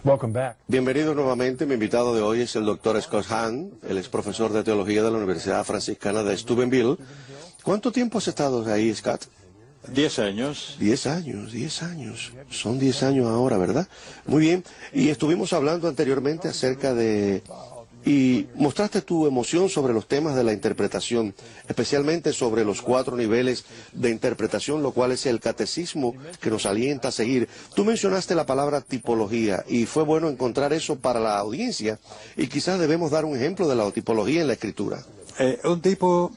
Welcome back. Bienvenido nuevamente. Mi invitado de hoy es el doctor Scott Hahn. Él es profesor de teología de la Universidad Franciscana de Steubenville. ¿Cuánto tiempo has estado ahí, Scott? 10 años. 10 años, 10 años. Son 10 años ahora, ¿verdad? Muy bien. Y estuvimos hablando anteriormente acerca de... Y mostraste tu emoción sobre los temas de la interpretación, especialmente sobre los 4 niveles de interpretación, lo cual es el catecismo que nos alienta a seguir. Tú mencionaste la palabra tipología y fue bueno encontrar eso para la audiencia y quizás debemos dar un ejemplo de la tipología en la Escritura. Un tipo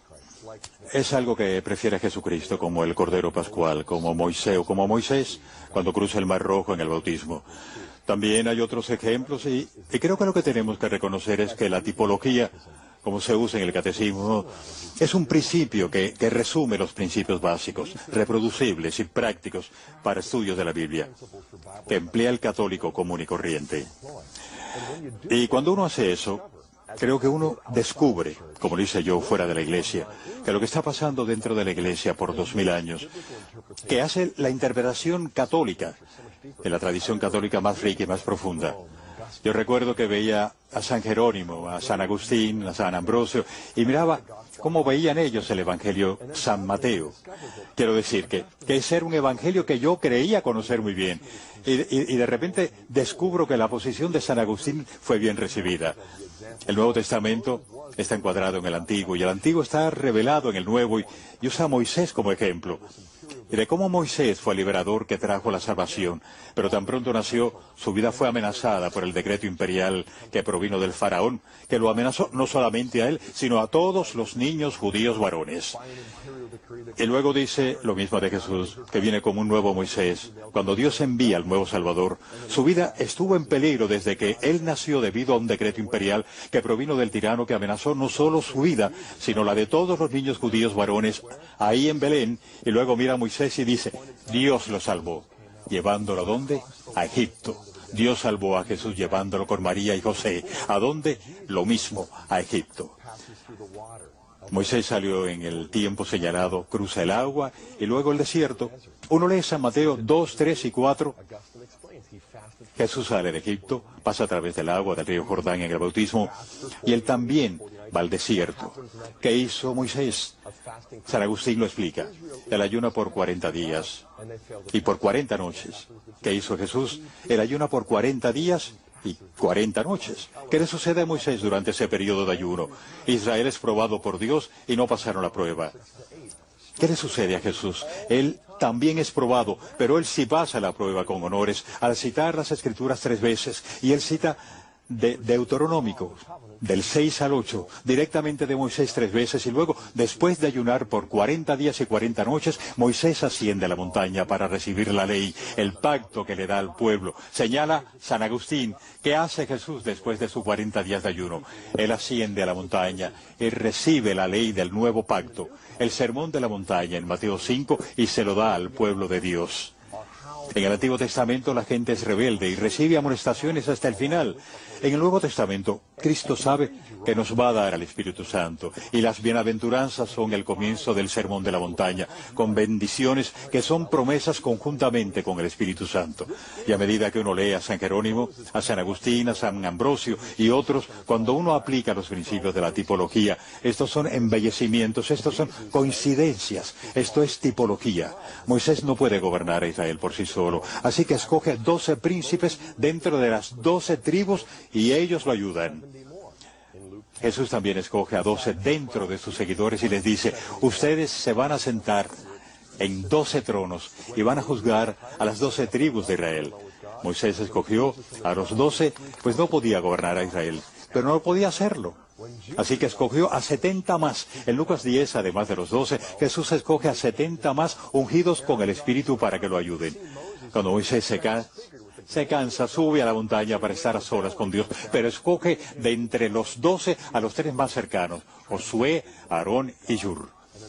es algo que prefiere Jesucristo, como el Cordero Pascual, como Moisés o como Moisés cuando cruza el Mar Rojo en el bautismo. También hay otros ejemplos y creo que lo que tenemos que reconocer es que la tipología, como se usa en el catecismo, es un principio que resume los principios básicos, reproducibles y prácticos para estudios de la Biblia, que emplea el católico común y corriente. Y cuando uno hace eso, creo que uno descubre, como lo hice yo fuera de la iglesia, que lo que está pasando dentro de la iglesia por 2000 años, que hace la interpretación católica, de la tradición católica más rica y más profunda. Yo recuerdo que veía a San Jerónimo, a San Agustín, a San Ambrosio, y miraba cómo veían ellos el Evangelio San Mateo. Quiero decir que ese era un evangelio que yo creía conocer muy bien. Y de repente descubro que la posición de San Agustín fue bien recibida. El Nuevo Testamento está encuadrado en el Antiguo, y el Antiguo está revelado en el Nuevo, y usa a Moisés como ejemplo. Y de cómo Moisés fue el liberador que trajo la salvación, pero tan pronto nació, su vida fue amenazada por el decreto imperial que provino del faraón, que lo amenazó no solamente a él, sino a todos los niños judíos varones. Y luego dice lo mismo de Jesús, que viene como un nuevo Moisés. Cuando Dios envía al nuevo Salvador, su vida estuvo en peligro desde que él nació debido a un decreto imperial que provino del tirano que amenazó no solo su vida, sino la de todos los niños judíos varones ahí en Belén. Y luego mira a Moisés y dice, Dios lo salvó. ¿Llevándolo a dónde? A Egipto. Dios salvó a Jesús llevándolo con María y José. ¿A dónde? Lo mismo, a Egipto. Moisés salió en el tiempo señalado, cruza el agua y luego el desierto. Uno lee San Mateo 2, 3 y 4. Jesús sale de Egipto, pasa a través del agua del río Jordán en el bautismo, y él también va al desierto. ¿Qué hizo Moisés? San Agustín lo explica. Él ayuna por 40 días y por 40 noches. ¿Qué hizo Jesús? Él ayuna por 40 días y 40 noches. ¿Qué le sucede a Moisés durante ese periodo de ayuno? Israel es probado por Dios y no pasaron la prueba. ¿Qué le sucede a Jesús? Él también es probado, pero él sí pasa la prueba con honores al citar las Escrituras 3 veces. Y él cita de Deuteronómico, del 6 al 8, directamente de Moisés 3 veces, y luego, después de ayunar por 40 días y 40 noches, Moisés asciende a la montaña para recibir la ley, el pacto que le da al pueblo. Señala San Agustín, ¿qué hace Jesús después de sus 40 días de ayuno? Él asciende a la montaña y recibe la ley del nuevo pacto, el sermón de la montaña en Mateo 5, y se lo da al pueblo de Dios. En el Antiguo Testamento la gente es rebelde y recibe amonestaciones hasta el final. En el Nuevo Testamento, Cristo sabe que nos va a dar al Espíritu Santo, y las bienaventuranzas son el comienzo del Sermón de la Montaña, con bendiciones que son promesas conjuntamente con el Espíritu Santo. Y a medida que uno lee a San Jerónimo, a San Agustín, a San Ambrosio y otros, cuando uno aplica los principios de la tipología, estos son embellecimientos, estos son coincidencias, esto es tipología. Moisés no puede gobernar a Israel por sí solo, así que escoge 12 príncipes dentro de las 12 tribus y ellos lo ayudan. Jesús también escoge a 12 dentro de sus seguidores y les dice, ustedes se van a sentar en 12 tronos y van a juzgar a las 12 tribus de Israel. Moisés escogió a los 12, pues no podía gobernar a Israel, pero no podía hacerlo. Así que escogió a 70 más. En Lucas 10, además de los 12, Jesús escoge a 70 más ungidos con el Espíritu para que lo ayuden. Cuando Moisés se cansa, sube a la montaña para estar a solas con Dios, pero escoge de entre los 12 a los 3 más cercanos, Josué, Aarón y Hur.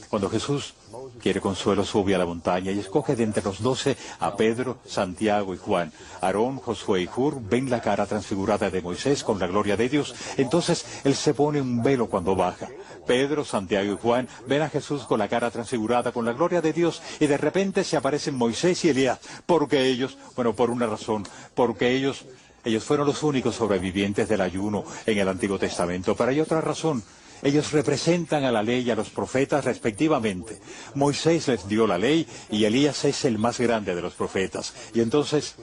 Cuando Jesús quiere consuelo, sube a la montaña y escoge de entre los 12 a Pedro, Santiago y Juan. Aarón, Josué y Hur ven la cara transfigurada de Moisés con la gloria de Dios. Entonces él se pone un velo cuando baja. Pedro, Santiago y Juan ven a Jesús con la cara transfigurada con la gloria de Dios, y de repente se aparecen Moisés y Elías. ¿Por qué ellos? Bueno, por una razón, porque ellos Ellos fueron los únicos sobrevivientes del ayuno en el Antiguo Testamento, pero hay otra razón. Ellos representan a la ley y a los profetas respectivamente. Moisés les dio la ley y Elías es el más grande de los profetas. Y entonces,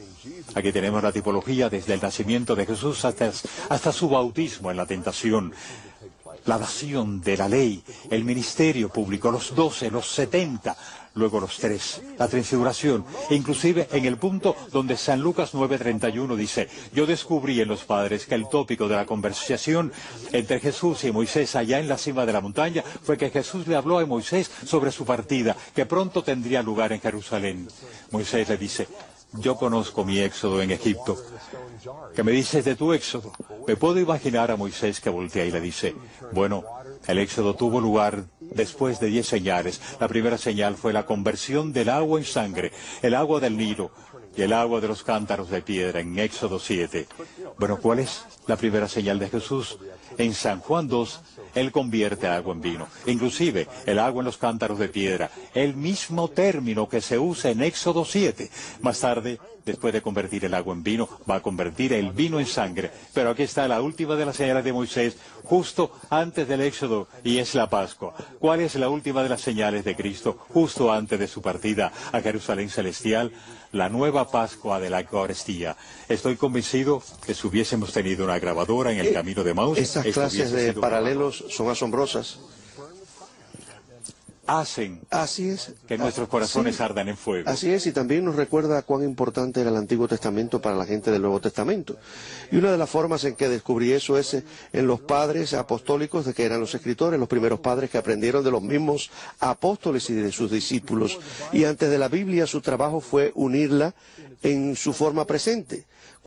aquí tenemos la tipología desde el nacimiento de Jesús hasta su bautismo en la tentación. La dación de la ley, el ministerio público, los 12, los 70, luego los 3, la transfiguración, e inclusive en el punto donde San Lucas 9:31 dice, yo descubrí en los padres que el tópico de la conversación entre Jesús y Moisés allá en la cima de la montaña fue que Jesús le habló a Moisés sobre su partida, que pronto tendría lugar en Jerusalén. Moisés le dice, yo conozco mi éxodo en Egipto. ¿Qué me dices de tu éxodo? Me puedo imaginar a Moisés que voltea y le dice, bueno, el éxodo tuvo lugar después de 10 señales. La primera señal fue la conversión del agua en sangre, el agua del Nilo y el agua de los cántaros de piedra en Éxodo 7. Bueno, ¿cuál es la primera señal de Jesús? En San Juan 2, Él convierte agua en vino. Inclusive, el agua en los cántaros de piedra, el mismo término que se usa en Éxodo 7. Más tarde, después de convertir el agua en vino, va a convertir el vino en sangre. Pero aquí está la última de las señales de Moisés, justo antes del Éxodo, y es la Pascua. ¿Cuál es la última de las señales de Cristo, justo antes de su partida a Jerusalén celestial? La nueva Pascua de la Eucaristía. Estoy convencido que si hubiésemos tenido una grabadora en el camino de Maús, esas clases de paralelos son asombrosas. Hacen Así es. que nuestros corazones ardan en fuego. Así es, y también nos recuerda cuán importante era el Antiguo Testamento para la gente del Nuevo Testamento. Y una de las formas en que descubrí eso es en los padres apostólicos, de que eran los escritores, los primeros padres que aprendieron de los mismos apóstoles y de sus discípulos. Y antes de la Biblia, su trabajo fue unirla en su forma presente.